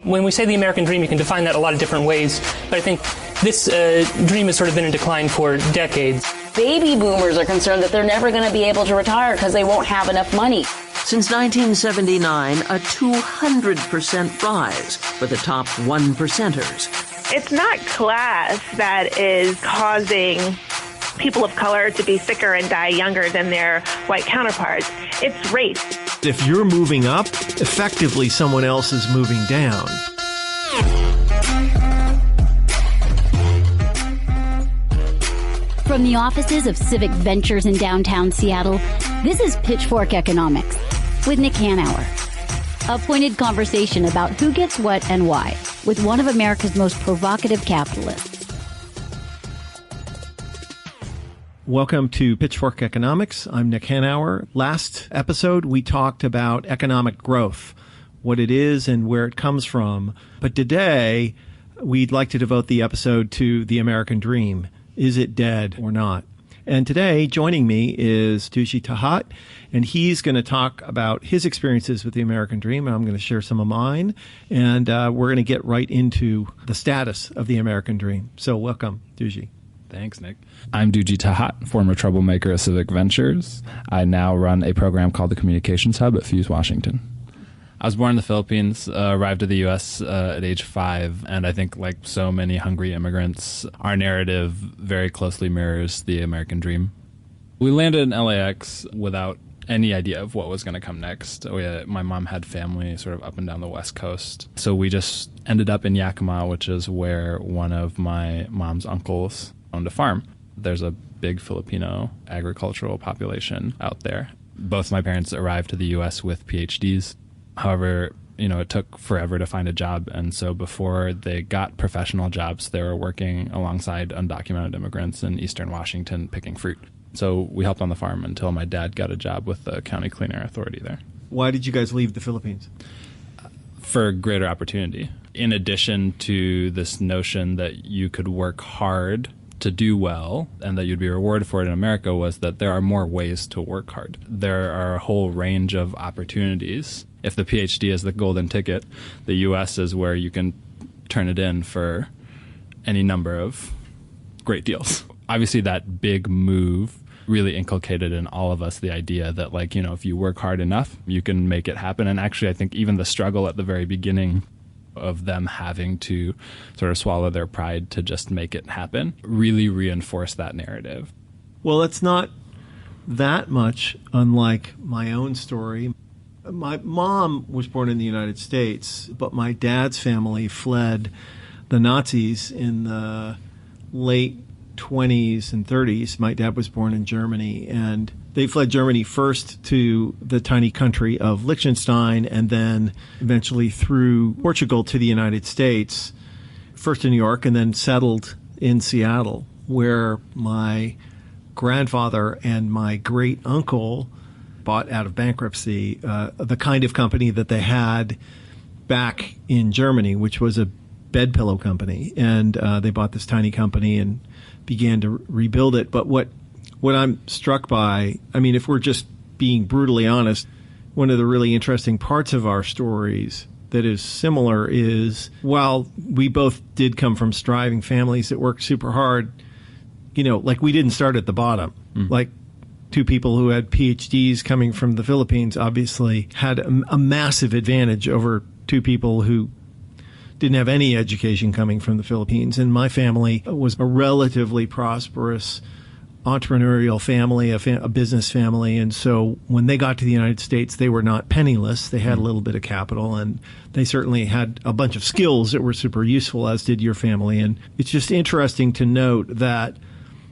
When we say the American dream, you can define that a lot of different ways, but I think this dream has sort of been in decline for decades. Baby boomers are concerned that they're never going to be able to retire because they won't have enough money. Since 1979, a 200% rise for the top 1%ers. It's not class that is causing people of color to be sicker and die younger than their white counterparts. It's race. If you're moving up, effectively someone else is moving down. From the offices of Civic Ventures in downtown Seattle, this is Pitchfork Economics with Nick Hanauer. A pointed conversation about who gets what and why with one of America's most provocative capitalists. Welcome to Pitchfork Economics. I'm Nick Hanauer. Last episode, we talked about economic growth, what it is and where it comes from. But today, we'd like to devote the episode to the American dream. Is it dead or not? And today, joining me is Dooshee Tahat, and he's going to talk about his experiences with the American dream, and I'm going to share some of mine, and we're going to get right into the status of the American dream. So welcome, Dooshee. Thanks, Nick. I'm Dooshee Tahat, former troublemaker of Civic Ventures. I now run a program called the Communications Hub at Fuse, Washington. I was born in the Philippines, arrived to the U.S. At age 5, and I think like so many hungry immigrants, our narrative very closely mirrors the American dream. We landed in LAX without any idea of what was going to come next. My mom had family sort of up and down the West Coast, so we just ended up in Yakima, which is where one of my mom's uncles owned a farm. There's a big Filipino agricultural population out there. Both my parents arrived to the U.S. with PhDs. However, it took forever to find a job. And so before they got professional jobs, they were working alongside undocumented immigrants in Eastern Washington picking fruit. So we helped on the farm until my dad got a job with the County Clean Air Authority there. Why did you guys leave the Philippines? For greater opportunity. In addition to this notion that you could work hard to do well and that you'd be rewarded for it in America, was that there are more ways to work hard. There are a whole range of opportunities. If the PhD is the golden ticket, the U.S. is where you can turn it in for any number of great deals. Obviously, that big move really inculcated in all of us the idea that, if you work hard enough, you can make it happen. And actually, I think even the struggle at the very beginning of them having to sort of swallow their pride to just make it happen really reinforced that narrative. Well, it's not that much unlike my own story. My mom was born in the United States, but my dad's family fled the Nazis in the late 20s and 30s. My dad was born in Germany, and they fled Germany first to the tiny country of Liechtenstein and then eventually through Portugal to the United States, first to New York and then settled in Seattle, where my grandfather and my great uncle bought out of bankruptcy the kind of company that they had back in Germany, which was a bed pillow company. And they bought this tiny company and began to rebuild it. But what I'm struck by, if we're just being brutally honest, one of the really interesting parts of our stories that is similar is, while we both did come from striving families that worked super hard, we didn't start at the bottom. Like two people who had PhDs coming from the Philippines obviously had a massive advantage over two people who didn't have any education coming from the Philippines. And my family was a relatively prosperous entrepreneurial family, a business family. And so when they got to the United States, they were not penniless. They had a little bit of capital, and they certainly had a bunch of skills that were super useful, as did your family. And it's just interesting to note that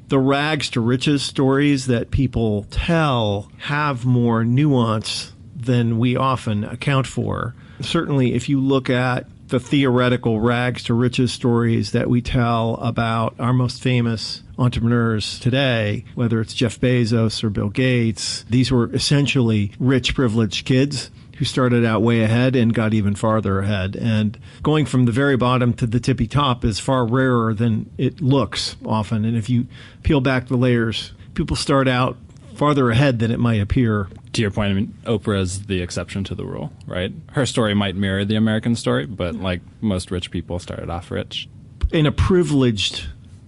the rags to riches stories that people tell have more nuance than we often account for. Certainly, if you look at the theoretical rags to riches stories that we tell about our most famous entrepreneurs today, whether it's Jeff Bezos or Bill Gates, these were essentially rich, privileged kids who started out way ahead and got even farther ahead. And going from the very bottom to the tippy top is far rarer than it looks often. And if you peel back the layers, people start out farther ahead than it might appear. To your point, I mean, Oprah is the exception to the rule, right? Her story might mirror the American story, but like most rich people started off rich. In a privileged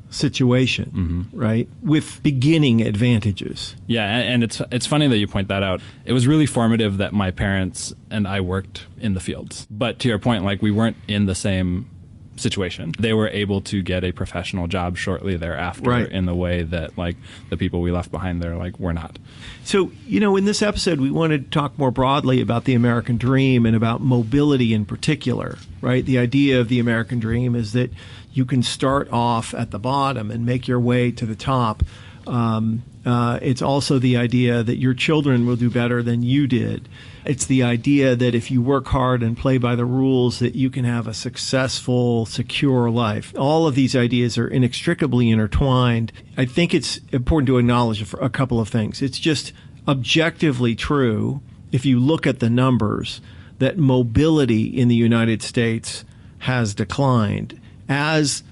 situation, right, with beginning advantages. Yeah, and it's funny that you point that out. It was really formative that my parents and I worked in the fields. But to your point, like, we weren't in the same situation. They were able to get a professional job shortly thereafter, right, in the way that, like, the people we left behind there, like, were not. So, in this episode, we wanted to talk more broadly about the American dream and about mobility in particular, right? The idea of the American dream is that you can start off at the bottom and make your way to the top. It's also the idea that your children will do better than you did. It's the idea that if you work hard and play by the rules, that you can have a successful, secure life. All of these ideas are inextricably intertwined. I think it's important to acknowledge a couple of things. It's just objectively true, if you look at the numbers, that mobility in the United States has declined as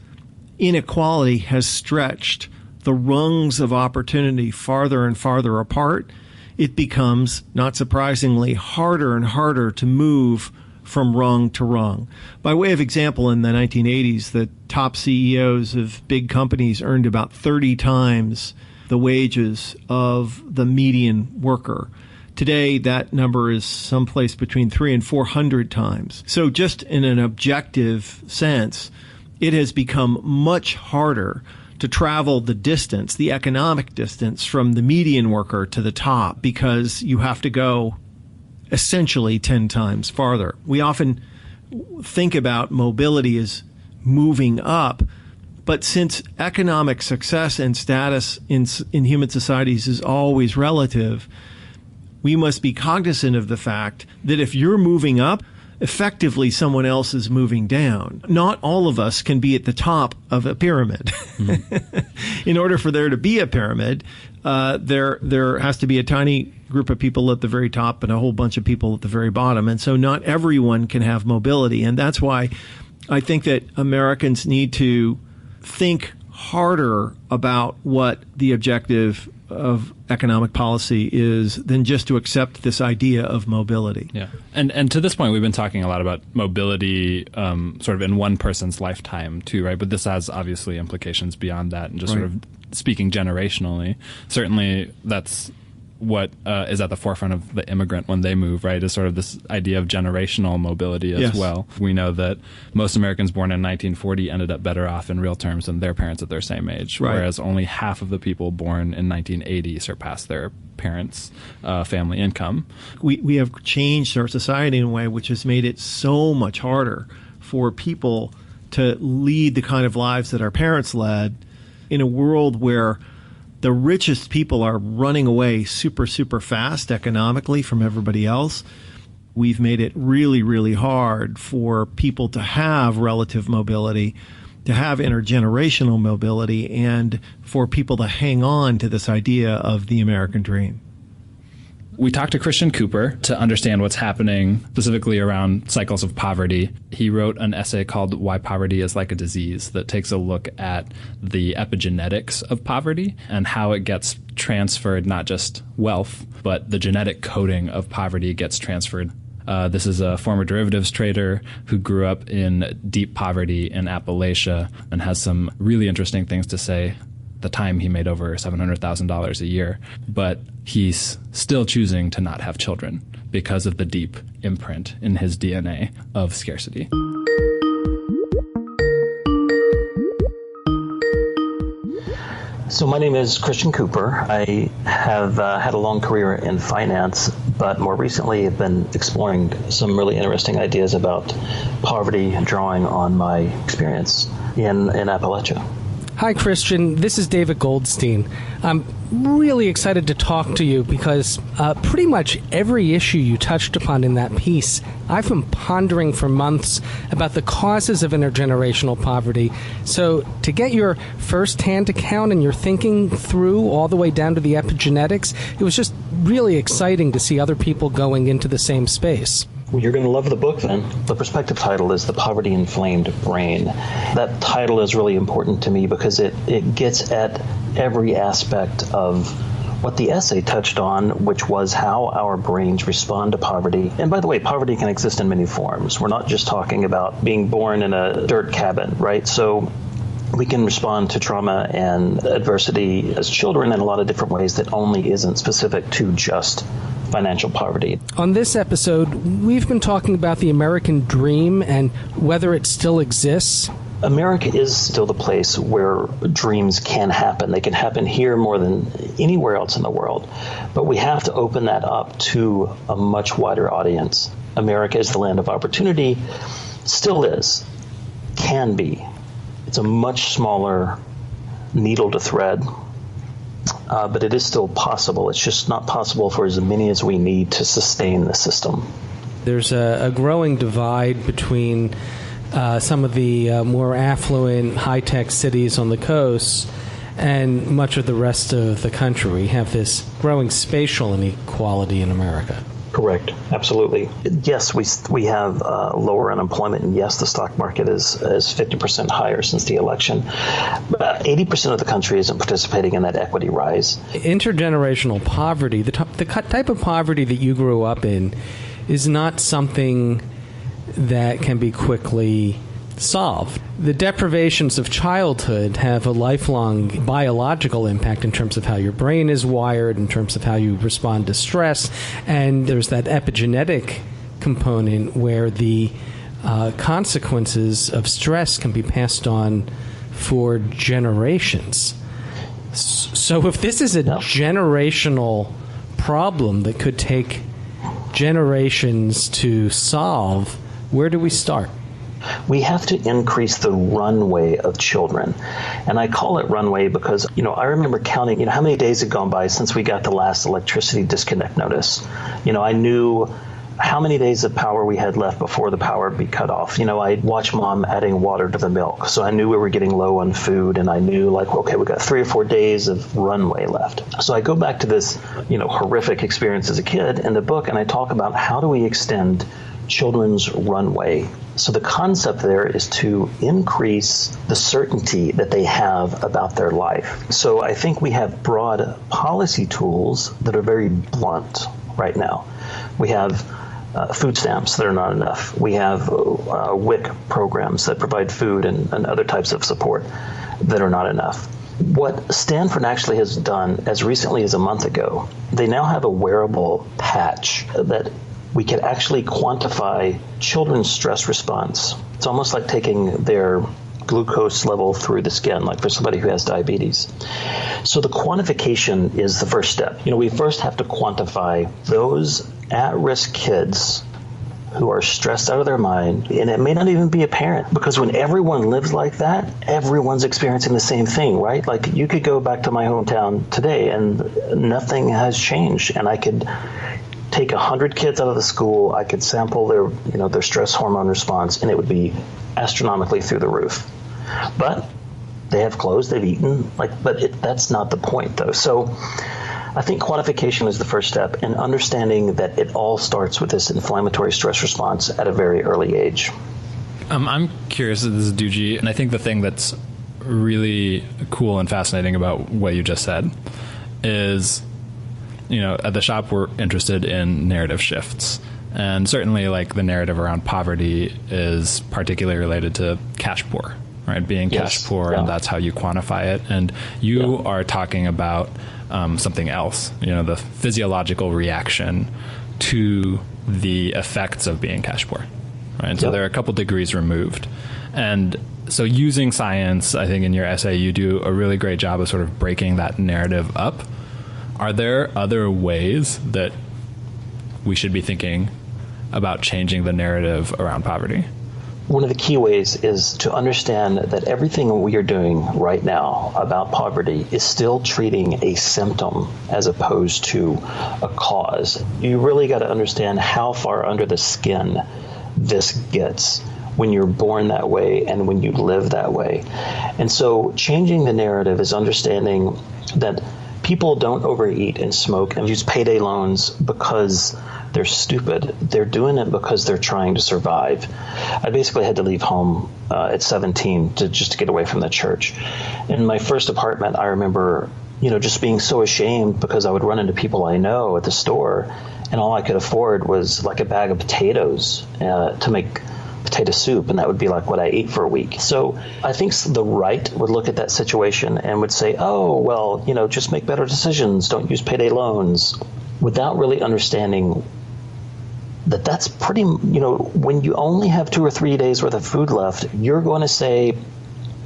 inequality has stretched the rungs of opportunity farther and farther apart. It becomes, not surprisingly, harder and harder to move from rung to rung. By way of example, in the 1980s, the top CEOs of big companies earned about 30 times the wages of the median worker. Today, that number is someplace between 300 and 400 times. So just in an objective sense, it has become much harder to travel the distance, the economic distance, from the median worker to the top, because you have to go essentially 10 times farther. We often think about mobility as moving up, but since economic success and status in human societies is always relative, we must be cognizant of the fact that if you're moving up, effectively someone else is moving down. Not all of us can be at the top of a pyramid. In order for there to be a pyramid, there has to be a tiny group of people at the very top and a whole bunch of people at the very bottom. And so not everyone can have mobility. And that's why I think that Americans need to think harder about what the objective of economic policy is than just to accept this idea of mobility. Yeah. And to this point, we've been talking a lot about mobility sort of in one person's lifetime too, right? But this has obviously implications beyond that, and just right, sort of speaking generationally. Certainly that's what is at the forefront of the immigrant when they move, right, is sort of this idea of generational mobility as yes, well. We know that most Americans born in 1940 ended up better off in real terms than their parents at their same age, right, whereas only half of the people born in 1980 surpassed their parents' family income. We have changed our society in a way which has made it so much harder for people to lead the kind of lives that our parents led in a world where the richest people are running away super, super fast economically from everybody else. We've made it really, really hard for people to have relative mobility, to have intergenerational mobility, and for people to hang on to this idea of the American dream. We talked to Christian Cooper to understand what's happening specifically around cycles of poverty. He wrote an essay called Why Poverty is Like a Disease that takes a look at the epigenetics of poverty and how it gets transferred, not just wealth, but the genetic coding of poverty gets transferred. This is a former derivatives trader who grew up in deep poverty in Appalachia and has some really interesting things to say. The time he made over $700,000 a year, but he's still choosing to not have children because of the deep imprint in his DNA of scarcity. So my name is Christian Cooper. I have had a long career in finance, but more recently have been exploring some really interesting ideas about poverty, drawing on my experience in Appalachia. Hi, Christian. This is David Goldstein. I'm really excited to talk to you because pretty much every issue you touched upon in that piece, I've been pondering for months about the causes of intergenerational poverty. So to get your first-hand account and your thinking through all the way down to the epigenetics, it was just really exciting to see other people going into the same space. Well, you're going to love the book, then. The perspective title is The Poverty-Inflamed Brain. That title is really important to me because it gets at every aspect of what the essay touched on, which was how our brains respond to poverty. And by the way, poverty can exist in many forms. We're not just talking about being born in a dirt cabin, right? So we can respond to trauma and adversity as children in a lot of different ways that only isn't specific to just financial poverty. On this episode, we've been talking about the American dream and whether it still exists. America is still the place where dreams can happen. They can happen here more than anywhere else in the world. But we have to open that up to a much wider audience. America is the land of opportunity, still is, can be. It's a much smaller needle to thread, but it is still possible. It's just not possible for as many as we need to sustain the system. There's a growing divide between some of the more affluent, high-tech cities on the coast and much of the rest of the country. We have this growing spatial inequality in America. Correct. Absolutely. Yes, we have lower unemployment, and yes, the stock market is 50% higher since the election. But 80% of the country isn't participating in that equity rise. Intergenerational poverty, the type of poverty that you grew up in, is not something that can be quickly solved. The deprivations of childhood have a lifelong biological impact in terms of how your brain is wired, in terms of how you respond to stress, and there's that epigenetic component where the consequences of stress can be passed on for generations. So if this is a generational problem that could take generations to solve, where do we start? We have to increase the runway of children. And I call it runway because, I remember counting, how many days had gone by since we got the last electricity disconnect notice. I knew how many days of power we had left before the power would be cut off. I'd watch Mom adding water to the milk. So I knew we were getting low on food, and I knew, okay, we got 3 or 4 days of runway left. So I go back to this, horrific experience as a kid in the book, and I talk about how do we extend children's runway. So the concept there is to increase the certainty that they have about their life. So I think we have broad policy tools that are very blunt right now. We have food stamps that are not enough. We have WIC programs that provide food and other types of support that are not enough. What Stanford actually has done as recently as a month ago, they now have a wearable patch that we can actually quantify children's stress response. It's almost like taking their glucose level through the skin, like for somebody who has diabetes. So the quantification is the first step. We first have to quantify those at-risk kids who are stressed out of their mind, and it may not even be apparent, because when everyone lives like that, everyone's experiencing the same thing, right? Like, you could go back to my hometown today and nothing has changed, and I could take 100 kids out of the school, I could sample their stress hormone response, and it would be astronomically through the roof. But they have clothes, they've eaten, that's not the point, though. So I think quantification is the first step, and understanding that it all starts with this inflammatory stress response at a very early age. I'm curious, this is Doogie, and I think the thing that's really cool and fascinating about what you just said is, at the shop we're interested in narrative shifts. And certainly, the narrative around poverty is particularly related to cash poor, right? Being cash poor, and that's how you quantify it. And you are talking about something else, the physiological reaction to the effects of being cash poor, right? And so they're a couple degrees removed. And so using science, I think in your essay, you do a really great job of sort of breaking that narrative up. Are there other ways that we should be thinking about changing the narrative around poverty? One of the key ways is to understand that everything we are doing right now about poverty is still treating a symptom as opposed to a cause. You really got to understand how far under the skin this gets when you're born that way and when you live that way. And so changing the narrative is understanding that people don't overeat and smoke and use payday loans because they're stupid. They're doing it because they're trying to survive. I basically had to leave home at 17 to get away from the church. In my first apartment, I remember just being so ashamed because I would run into people I know at the store, and all I could afford was like a bag of potatoes to make potato soup, and that would be like what I ate for a week. So I think the right would look at that situation and would say, oh, well, just make better decisions, don't use payday loans, without really understanding that that's pretty, when you only have 2 or 3 days worth of food left, you're going to say,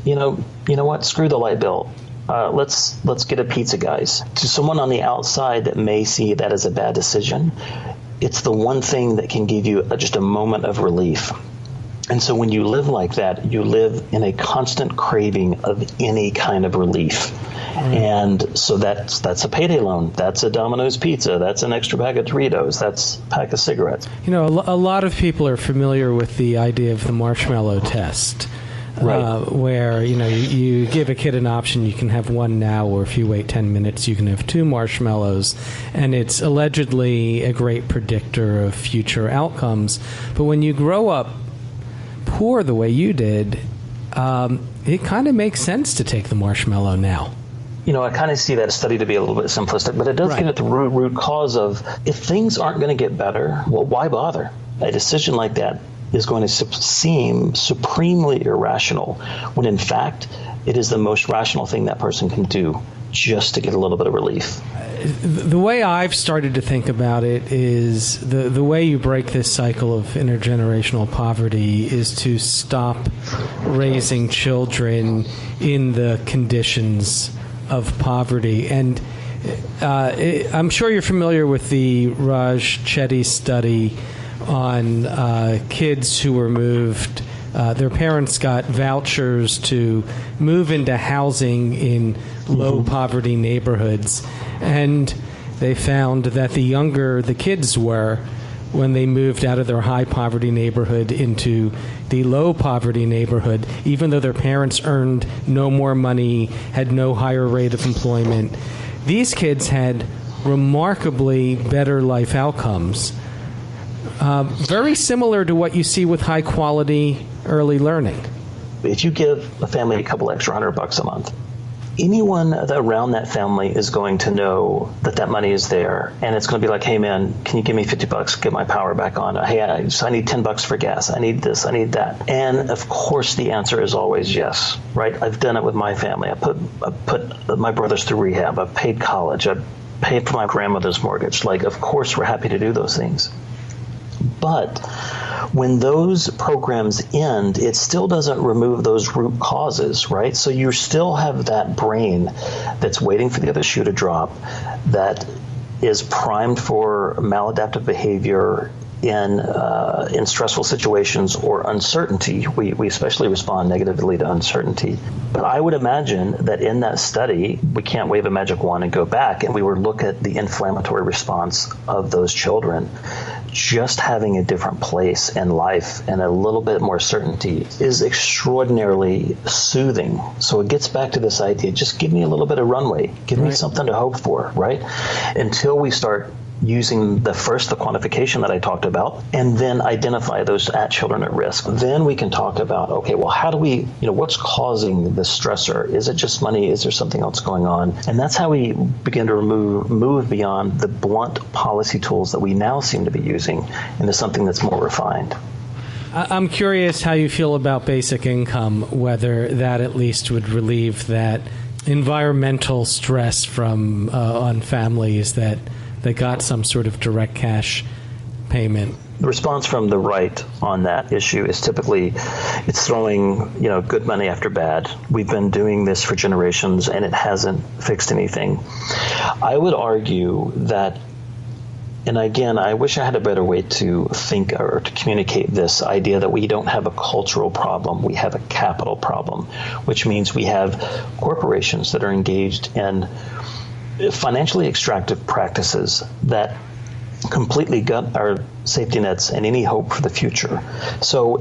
you know what, screw the light bill. Let's get a pizza, guys. To someone on the outside that may see that as a bad decision, it's the one thing that can give you just a moment of relief. And so when you live like that, you live in a constant craving of any kind of relief. And so that's a payday loan. That's a Domino's pizza. That's an extra bag of Doritos. That's a pack of cigarettes. A lot of people are familiar with the idea of the marshmallow test. Right. Where, you give a kid an option, you can have one now, or if you wait 10 minutes, you can have 2 marshmallows. And it's allegedly a great predictor of future outcomes. But when you grow up poor the way you did, it kind of makes sense to take the marshmallow now. I kind of see that study to be a little bit simplistic, but it does get at the root cause of, if things aren't going to get better, well, why bother? A decision like that is going to seem supremely irrational, when in fact it is the most rational thing that person can do just to get a little bit of relief. The way I've started to think about it is the way you break this cycle of intergenerational poverty is to stop raising children in the conditions of poverty. And I'm sure you're familiar with the Raj Chetty study on kids who were moved. Their parents got vouchers to move into housing in low poverty neighborhoods, and they found that the younger the kids were when they moved out of their high poverty neighborhood into the low poverty neighborhood, even though their parents earned no more money, had no higher rate of employment, these kids had remarkably better life outcomes. Very similar to what you see with high quality early learning. If you give a family a couple extra $100 a month, anyone around that family is going to know that money is there, and it's going to be like, hey man, can you give me $50, get my power back on? Hey, I need $10 for gas. I need this, I need that. And of course the answer is always yes, right? I've done it with my family. I put my brothers through rehab. I've paid college. I've paid for my grandmother's mortgage. Of course we're happy to do those things. But when those programs end, it still doesn't remove those root causes, right? So you still have that brain that's waiting for the other shoe to drop, that is primed for maladaptive behavior in stressful situations or uncertainty. We especially respond negatively to uncertainty. But I would imagine that in that study, we can't wave a magic wand and go back, and we would look at the inflammatory response of those children. Just having a different place in life and a little bit more certainty is extraordinarily soothing. So it gets back to this idea, just give me a little bit of runway, give me something to hope for, right? Until we start using the quantification that I talked about, and then identify those children at risk. Then we can talk about, okay, well, how do we, what's causing the stressor? Is it just money? Is there something else going on? And that's how we begin to move beyond the blunt policy tools that we now seem to be using into something that's more refined. I'm curious how you feel about basic income, whether that at least would relieve that environmental stress from on families that got some sort of direct cash payment. The response from the right on that issue is typically it's throwing, good money after bad. We've been doing this for generations and it hasn't fixed anything. I would argue that, and again, I wish I had a better way to think or to communicate this idea that we don't have a cultural problem, we have a capital problem, which means we have corporations that are engaged in financially extractive practices that completely gut our safety nets and any hope for the future. So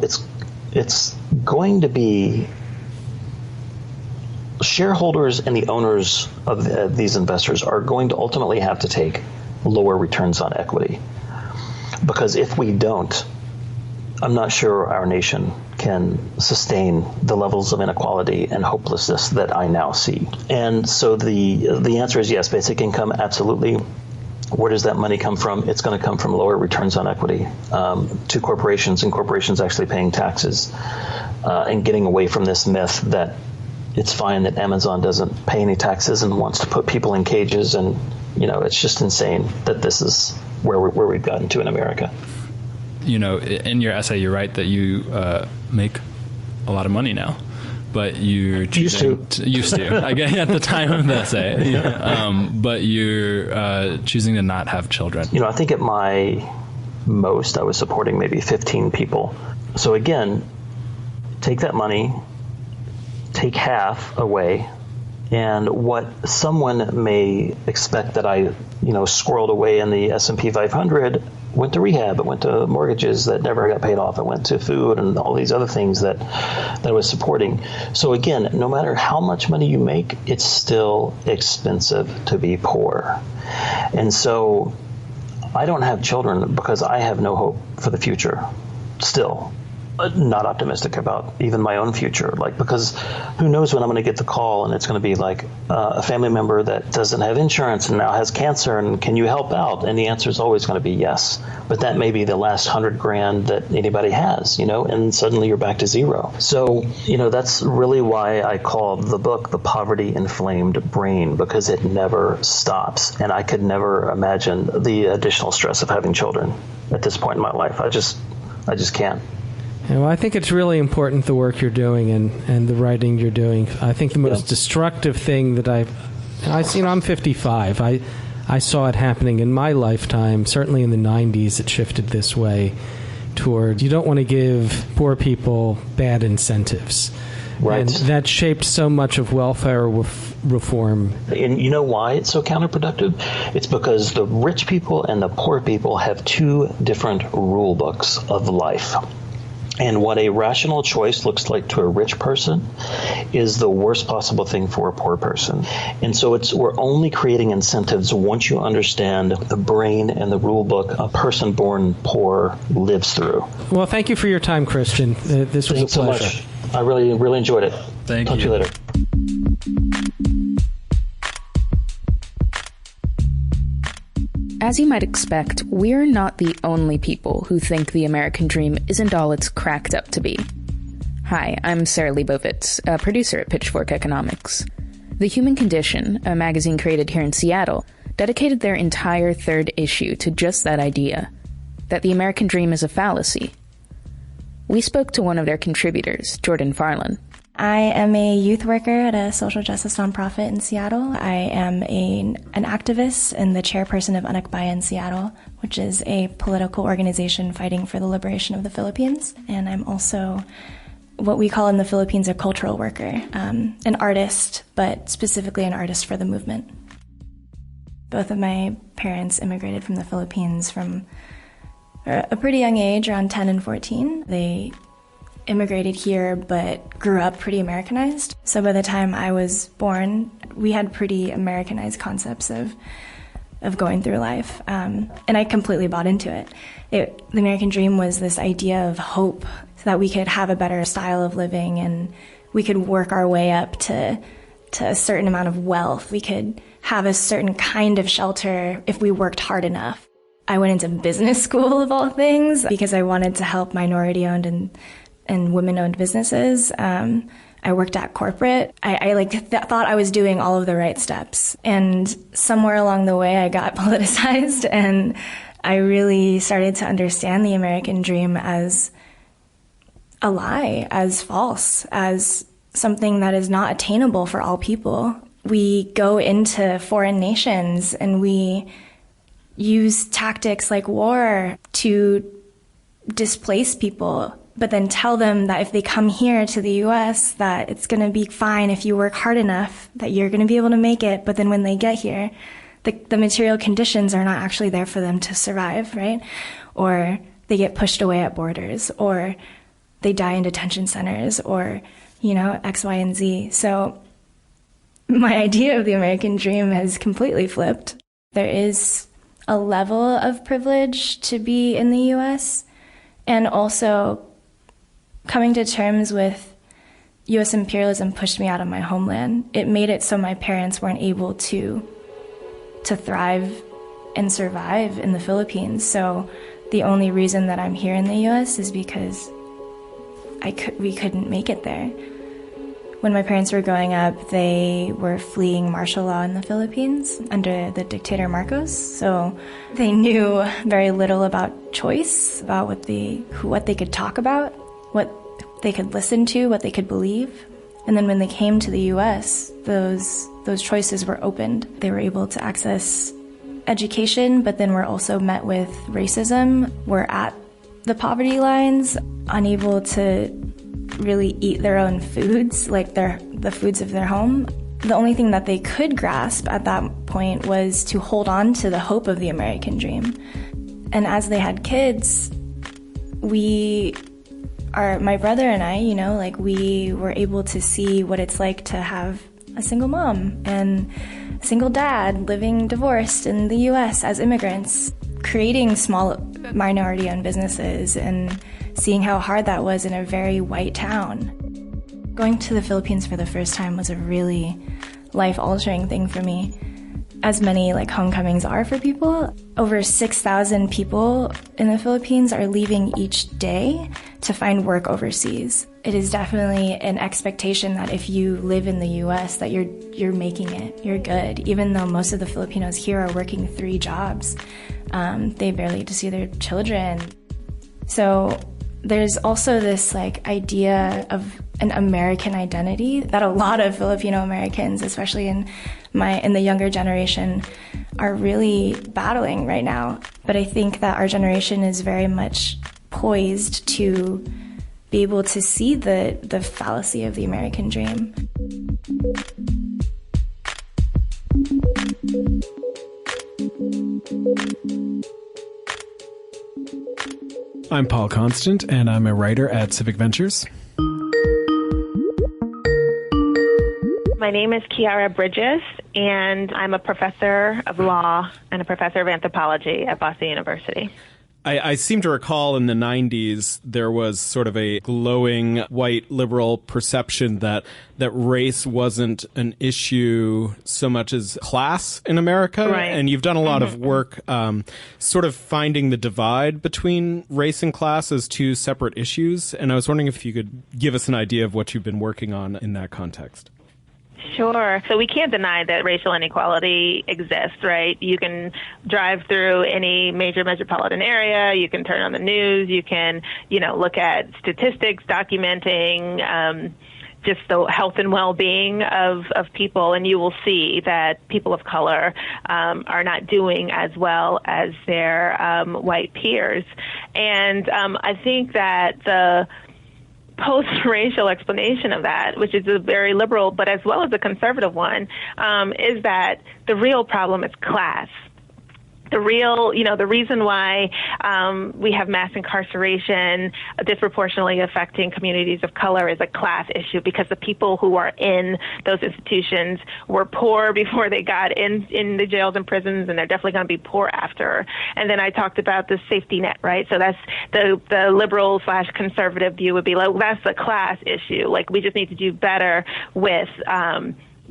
it's going to be shareholders and the owners of these investors are going to ultimately have to take lower returns on equity. Because if we don't, I'm not sure our nation can sustain the levels of inequality and hopelessness that I now see. And so the answer is yes, basic income, absolutely. Where does that money come from? It's going to come from lower returns on equity to corporations, and corporations actually paying taxes and getting away from this myth that it's fine that Amazon doesn't pay any taxes and wants to put people in cages. And, it's just insane that this is where we've gotten to in America. In your essay, you write that you make a lot of money now, but you're choosing used to I guess at the time of the essay, but you're choosing to not have children. I think at my most, I was supporting maybe 15 people. So again, take that money, take half away, and what someone may expect that I, squirreled away in the S&P 500 went to rehab. It went to mortgages that never got paid off. It went to food and all these other things that I was supporting. So again, no matter how much money you make, it's still expensive to be poor. And so I don't have children because I have no hope for the future still. Not optimistic about even my own future, because who knows when I'm going to get the call and it's going to be like a family member that doesn't have insurance and now has cancer, and can you help out? And the answer is always going to be yes, but that may be the last $100,000 that anybody has, and suddenly you're back to zero. So, that's really why I call the book The Poverty Inflamed Brain, because it never stops, and I could never imagine the additional stress of having children at this point in my life. I just can't. Well, I think it's really important, the work you're doing and the writing you're doing. I think the most destructive thing that I'm 55. I saw it happening in my lifetime. Certainly in the 90s, it shifted this way toward you don't want to give poor people bad incentives. Right. And that shaped so much of welfare reform. And you know why it's so counterproductive? It's because the rich people and the poor people have two different rule books of life. And what a rational choice looks like to a rich person is the worst possible thing for a poor person. And so we're only creating incentives once you understand the brain and the rule book a person born poor lives through. Well, thank you for your time, Christian. This was Thanks a pleasure. so much. I really, really enjoyed it. Thank you. Talk to you later. As you might expect, we're not the only people who think the American dream isn't all it's cracked up to be. Hi, I'm Sarah Leibovitz, a producer at Pitchfork Economics. The Human Condition, a magazine created here in Seattle, dedicated their entire third issue to just that idea, that the American dream is a fallacy. We spoke to one of their contributors, Jordan Farland. I am a youth worker at a social justice nonprofit in Seattle. I am an activist and the chairperson of Anak Bayan Seattle, which is a political organization fighting for the liberation of the Philippines. And I'm also what we call in the Philippines a cultural worker, an artist, but specifically an artist for the movement. Both of my parents immigrated from the Philippines from a pretty young age, around 10 and 14. They immigrated here but grew up pretty Americanized. So by the time I was born, we had pretty Americanized concepts of going through life. And I completely bought into it. The American dream was this idea of hope so that we could have a better style of living and we could work our way up to a certain amount of wealth. We could have a certain kind of shelter if we worked hard enough. I went into business school of all things because I wanted to help minority-owned and women-owned businesses. I worked at corporate. I thought I was doing all of the right steps. And somewhere along the way, I got politicized, and I really started to understand the American dream as a lie, as false, as something that is not attainable for all people. We go into foreign nations and we use tactics like war to displace people, but then tell them that if they come here to the U.S., that it's going to be fine if you work hard enough, that you're going to be able to make it. But then when they get here, the material conditions are not actually there for them to survive, right? Or they get pushed away at borders, or they die in detention centers, or, X, Y, and Z. So my idea of the American dream has completely flipped. There is a level of privilege to be in the U.S., and also Coming to terms with U.S. imperialism pushed me out of my homeland. It made it so my parents weren't able to thrive and survive in the Philippines. So the only reason that I'm here in the U.S. is because we couldn't make it there. When my parents were growing up, they were fleeing martial law in the Philippines under the dictator Marcos. So they knew very little about choice, about what they could talk about, what they could listen to, what they could believe. And then when they came to the U.S., those choices were opened. They were able to access education, but then were also met with racism, were at the poverty lines, unable to really eat their own foods, like the foods of their home. The only thing that they could grasp at that point was to hold on to the hope of the American dream. And as they had kids, my brother and I, we were able to see what it's like to have a single mom and a single dad living divorced in the U.S. as immigrants, creating small minority-owned businesses and seeing how hard that was in a very white town. Going to the Philippines for the first time was a really life-altering thing for me. As many homecomings are for people, over 6,000 people in the Philippines are leaving each day to find work overseas. It is definitely an expectation that if you live in the U.S. that you're making it, you're good. Even though most of the Filipinos here are working 3 jobs, they barely get to see their children. So there's also this idea of an American identity that a lot of Filipino Americans, especially in the younger generation, are really battling right now. But I think that our generation is very much poised to be able to see the fallacy of the American dream. I'm Paul Constant, and I'm a writer at Civic Ventures. My name is Kiara Bridges, and I'm a professor of law and a professor of anthropology at Boston University. I seem to recall in the 90s there was sort of a glowing white liberal perception that race wasn't an issue so much as class in America. Right. And you've done a lot of work sort of finding the divide between race and class as 2 separate issues. And I was wondering if you could give us an idea of what you've been working on in that context. Sure. So we can't deny that racial inequality exists, right? You can drive through any major metropolitan area, you can turn on the news, you can, look at statistics documenting just the health and well-being of people, and you will see that people of color are not doing as well as their white peers. And I think that the post-racial explanation of that, which is a very liberal but as well as a conservative one, is that the real problem is class. The reason why we have mass incarceration disproportionately affecting communities of color is a class issue, because the people who are in those institutions were poor before they got in the jails and prisons, and they're definitely going to be poor after. And then I talked about the safety net, right? So that's the liberal/conservative view would be that's a class issue. We just need to do better with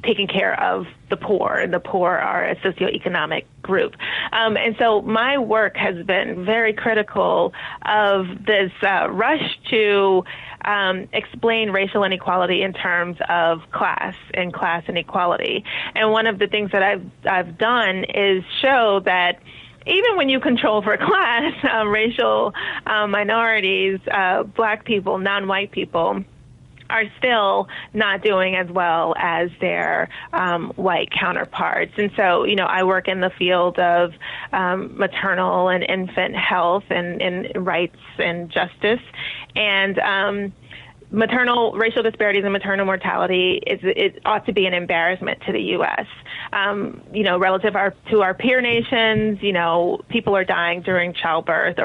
taking care of the poor, and the poor are a socioeconomic group. And so my work has been very critical of this rush to explain racial inequality in terms of class and class inequality. And one of the things that I've done is show that even when you control for class, racial minorities, black people, non-white people, are still not doing as well as their white counterparts. And so, I work in the field of maternal and infant health and rights and justice. And racial disparities in maternal mortality it ought to be an embarrassment to the U.S. Relative to our peer nations, people are dying during childbirth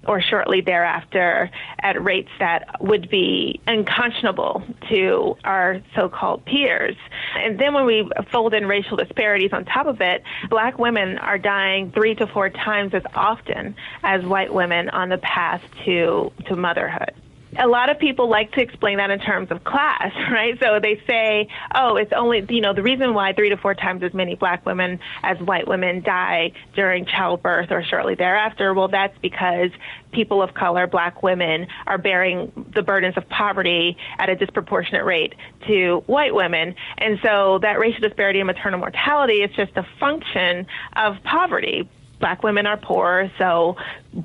or shortly thereafter at rates that would be unconscionable to our so-called peers. And then when we fold in racial disparities on top of it, black women are dying 3 to 4 times as often as white women on the path to motherhood. a lot of people like to explain that in terms of class, right? So they say, oh, it's only, the reason why 3 to 4 times as many black women as white women die during childbirth or shortly thereafter. Well, that's because people of color, black women, are bearing the burdens of poverty at a disproportionate rate to white women. And so that racial disparity in maternal mortality is just a function of poverty. Black women are poor, so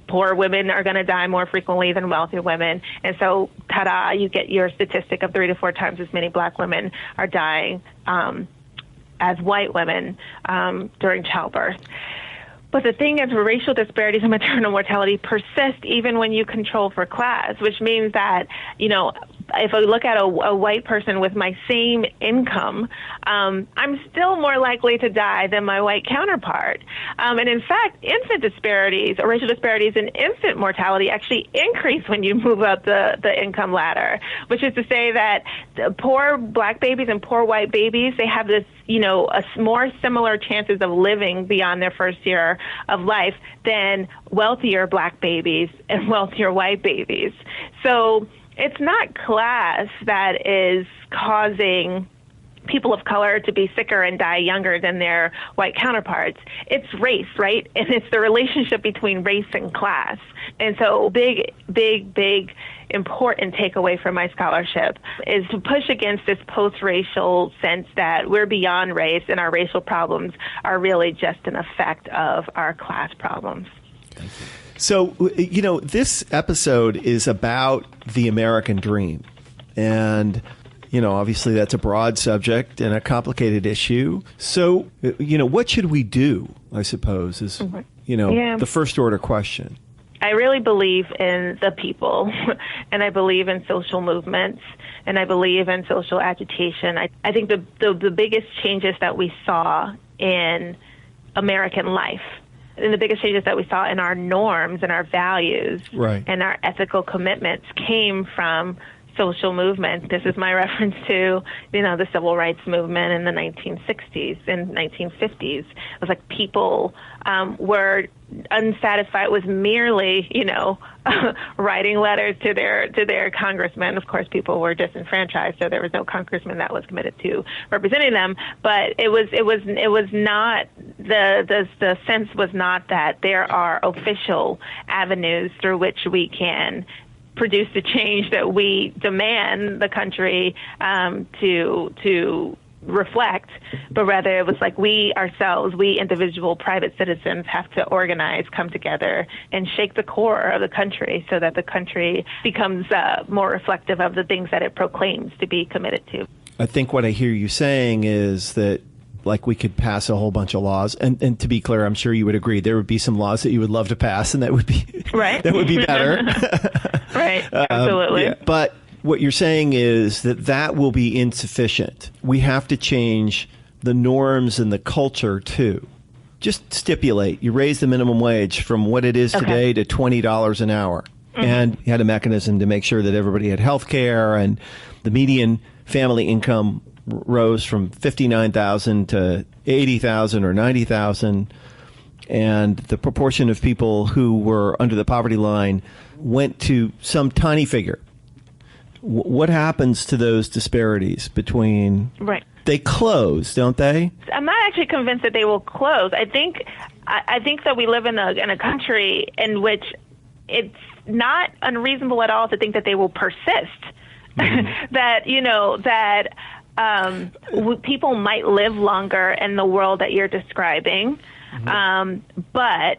poor women are going to die more frequently than wealthy women. And so, ta-da, you get your statistic of 3 to 4 times as many black women are dying as white women during childbirth. But the thing is, racial disparities in maternal mortality persist even when you control for class, which means that, if I look at a white person with my same income, I'm still more likely to die than my white counterpart. And in fact, infant disparities or racial disparities in infant mortality actually increase when you move up the income ladder, which is to say that the poor black babies and poor white babies, they have this, more similar chances of living beyond their first year of life than wealthier black babies and wealthier white babies. So it's not class that is causing people of color to be sicker and die younger than their white counterparts. It's race, right? And it's the relationship between race and class. And so big important takeaway from my scholarship is to push against this post-racial sense that we're beyond race and our racial problems are really just an effect of our class problems. So, this episode is about the American dream. And, obviously that's a broad subject and a complicated issue. So, what should we do, I suppose, is, the first order question. I really believe in the people, and I believe in social movements, and I believe in social agitation. I think the biggest changes that we saw in American life, and the biggest changes that we saw in our norms and our values and our ethical commitments came from social movement. This is my reference to, the civil rights movement in the 1960s and 1950s. It was like people were unsatisfied with merely, writing letters to their congressman. Of course, people were disenfranchised, so there was no congressman that was committed to representing them. But it was not the sense was not that there are official avenues through which we can produce the change that we demand the country to reflect, but rather it was like we ourselves, we individual private citizens have to organize, come together, and shake the core of the country so that the country becomes more reflective of the things that it proclaims to be committed to. I think what I hear you saying is that we could pass a whole bunch of laws, and to be clear, I'm sure you would agree there would be some laws that you would love to pass, and that would be that would be better. Right, absolutely. But what you're saying is that will be insufficient. We have to change the norms and the culture too. Just stipulate you raise the minimum wage from what it is today to $20 an hour, and you had a mechanism to make sure that everybody had health care, and the median family income rose from $59,000 to $80,000 or $90,000, and the proportion of people who were under the poverty line went to some tiny figure. What happens to those disparities between? Right. They close, don't they? I'm not actually convinced that they will close. I think that we live in a country in which it's not unreasonable at all to think that they will persist. That people might live longer in the world that you're describing, but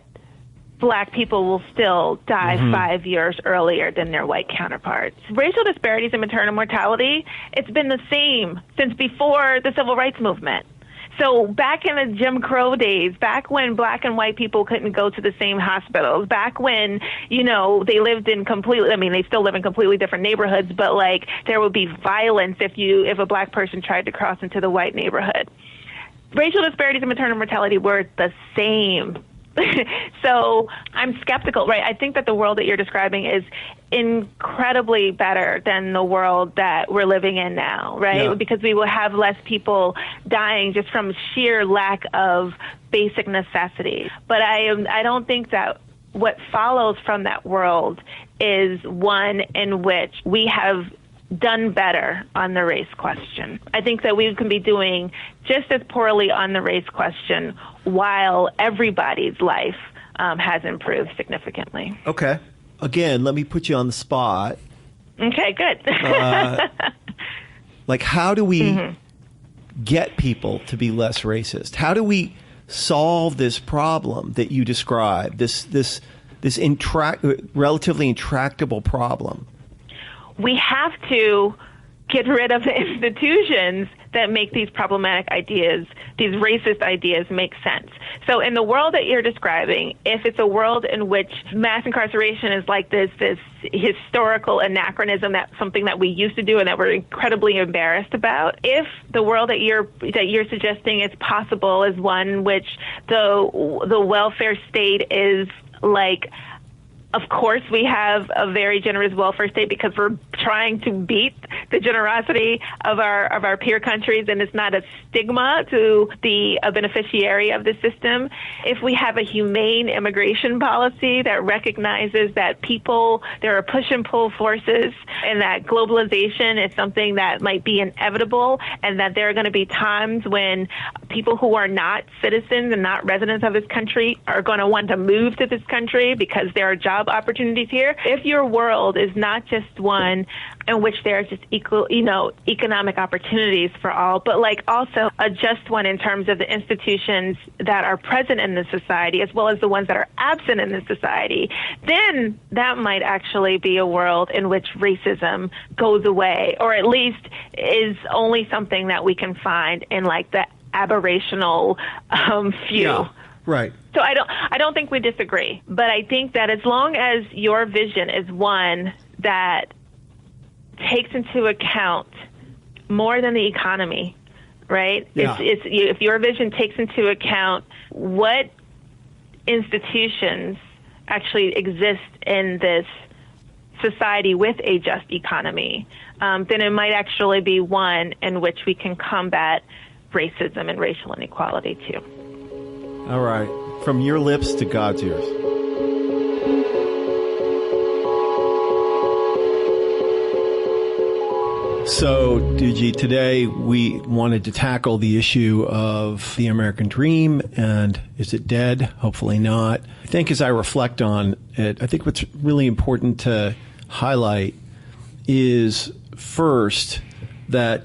Black people will still die 5 years earlier than their white counterparts. Racial disparities in maternal mortality, it's been the same since before the civil rights movement. So back in the Jim Crow days, back when Black and white people couldn't go to the same hospitals, back when, they lived in they still live in completely different neighborhoods, but there would be violence if a Black person tried to cross into the white neighborhood. Racial disparities in maternal mortality were the same. So I'm skeptical, right? I think that the world that you're describing is incredibly better than the world that we're living in now, right? Yeah. Because we will have less people dying just from sheer lack of basic necessities. But I don't think that what follows from that world is one in which we have done better on the race question. I think that we can be doing just as poorly on the race question while everybody's life has improved significantly. Okay. Again, let me put you on the spot. Okay, good. Like, how do we get people to be less racist? How do we solve this problem that you described, this relatively intractable problem? We have to get rid of the institutions that make these problematic ideas, these racist ideas, make sense. So in the world that you're describing, if it's a world in which mass incarceration is like this historical anachronism, that's something that we used to do and that we're incredibly embarrassed about, if the world that you're suggesting is possible is one which the welfare state is like, of course, we have a very generous welfare state because we're trying to beat the generosity of our peer countries, and it's not a stigma to be a beneficiary of the system. If we have a humane immigration policy that recognizes that there are push and pull forces, and that globalization is something that might be inevitable, and that there are going to be times when people who are not citizens and not residents of this country are going to want to move to this country because there are job opportunities here. If your world is not just one in which there are just equal, economic opportunities for all, but like also a just one in terms of the institutions that are present in the society as well as the ones that are absent in the society, then that might actually be a world in which racism goes away, or at least is only something that we can find in like the aberrational few. Yeah, right. So I don't think we disagree, but I think that as long as your vision is one that takes into account more than the economy, right? Yeah. If your vision takes into account what institutions actually exist in this society with a just economy, then it might actually be one in which we can combat racism and racial inequality too. All right. From your lips to God's ears. So, Duji, today we wanted to tackle the issue of the American dream, and is it dead? Hopefully not. I think as I reflect on it, I think what's really important to highlight is, first, that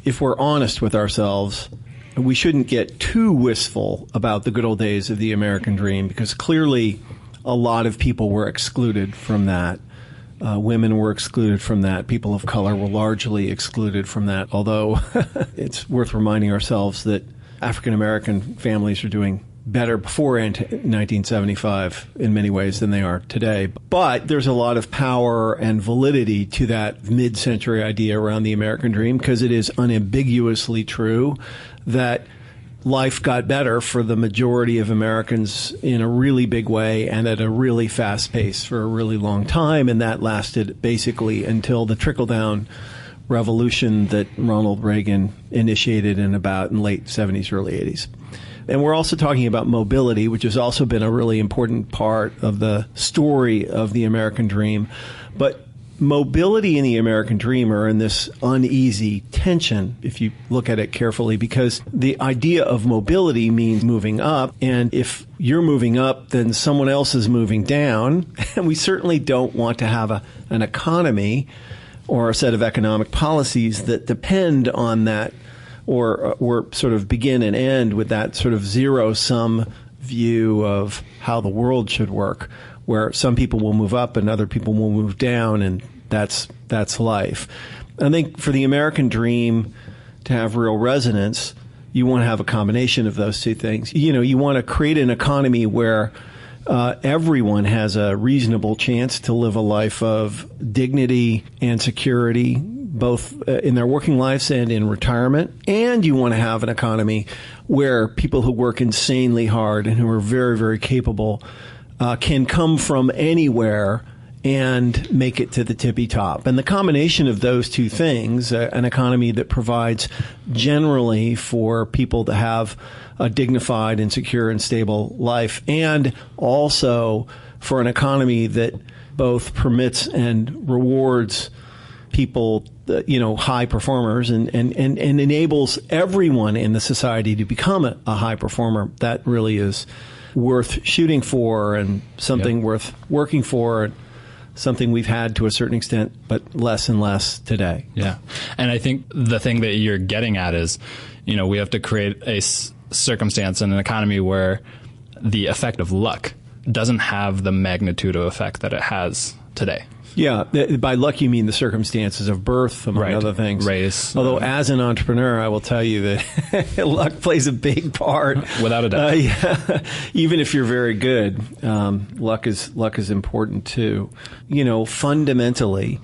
if we're honest with ourselves, we shouldn't get too wistful about the good old days of the American dream, because clearly a lot of people were excluded from that. Women were excluded from that. People of color were largely excluded from that, although it's worth reminding ourselves that African American families are doing better before 1975 in many ways than they are today. But there's a lot of power and validity to that mid-century idea around the American dream, because it is unambiguously true that life got better for the majority of Americans in a really big way and at a really fast pace for a really long time. And that lasted basically until the trickle-down revolution that Ronald Reagan initiated in late 70s, early 80s. And we're also talking about mobility, which has also been a really important part of the story of the American dream. But mobility and the American dream are in this uneasy tension, if you look at it carefully, because the idea of mobility means moving up. And if you're moving up, then someone else is moving down. And we certainly don't want to have an economy or a set of economic policies that depend on that, or sort of begin and end with that sort of zero-sum view of how the world should work, where some people will move up and other people will move down, and that's life. I think for the American dream to have real resonance, you want to have a combination of those two things. You want to create an economy where everyone has a reasonable chance to live a life of dignity and security, both in their working lives and in retirement. And you want to have an economy where people who work insanely hard and who are very, very capable can come from anywhere and make it to the tippy top. And the combination of those two things, an economy that provides generally for people to have a dignified and secure and stable life, and also for an economy that both permits and rewards people, high performers, and enables everyone in the society to become a high performer, that really is worth shooting for and something worth working for, something we've had to a certain extent, but less and less today. Yeah. And I think the thing that you're getting at is, we have to create a circumstance and an economy where the effect of luck doesn't have the magnitude of effect that it has today. Yeah, by luck you mean the circumstances of birth, among other things. Race. Although as an entrepreneur, I will tell you that luck plays a big part. Without a doubt. Even if you're very good, luck is important too. Fundamentally,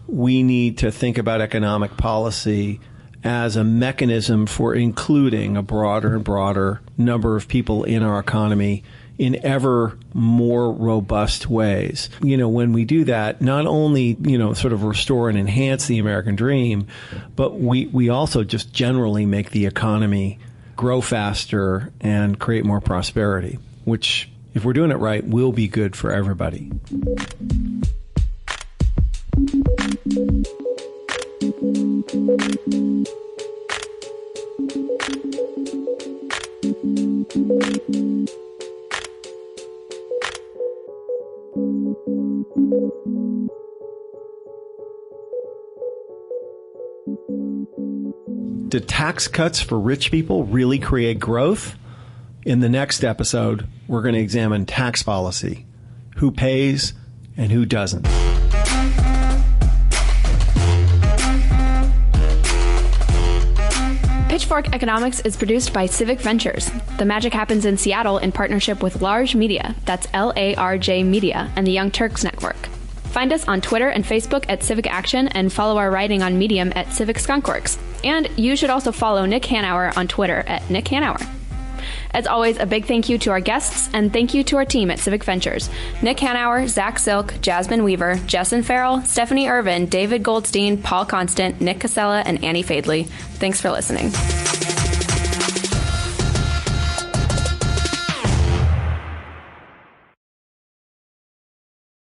we need to think about economic policy as a mechanism for including a broader and broader number of people in our economy in ever more robust ways. When we do that, not only, sort of restore and enhance the American dream, but we also just generally make the economy grow faster and create more prosperity, which, if we're doing it right, will be good for everybody. Do tax cuts for rich people really create growth? In the next episode, we're going to examine tax policy, who pays and who doesn't. Pitchfork Economics is produced by Civic Ventures. The magic happens in Seattle in partnership with Large Media, that's LARJ Media, and the Young Turks Network. Find us on Twitter and Facebook at Civic Action and follow our writing on Medium at Civic Skunkworks. And you should also follow Nick Hanauer on Twitter at Nick Hanauer. As always, a big thank you to our guests and thank you to our team at Civic Ventures. Nick Hanauer, Zach Silk, Jasmine Weaver, Jessen Farrell, Stephanie Irvin, David Goldstein, Paul Constant, Nick Casella, and Annie Fadley. Thanks for listening.